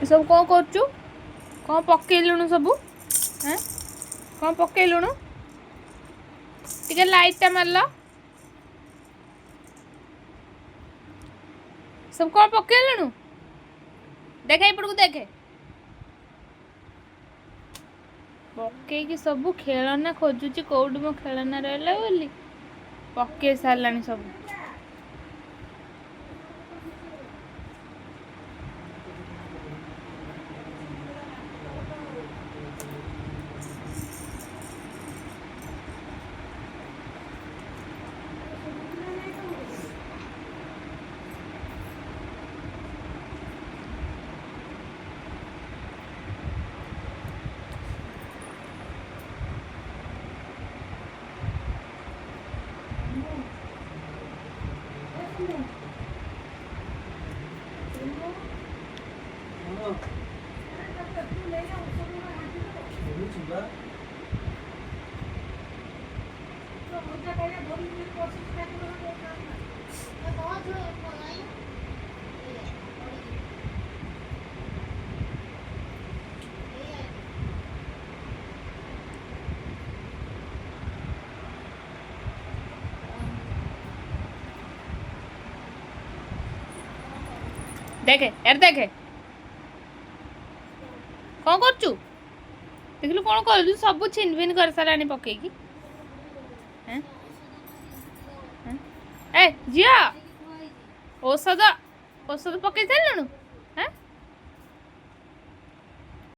सब कौन करचु कौन पकेलुणु सबू हैं कौन पकेलुणु टिके लाइट टा मारला सब कौन पकेलुणु देखे एपटू देखे पकईकि सबू खेलना खोजुची कौटी मो खेलना रहा बोली पके सारानी सब देखे यार देखे कौन करचु देखलु कौन कर सब छिन भिन कर सारानी पकईकि हैं हैं ए जिया औषध औषध पकई सारे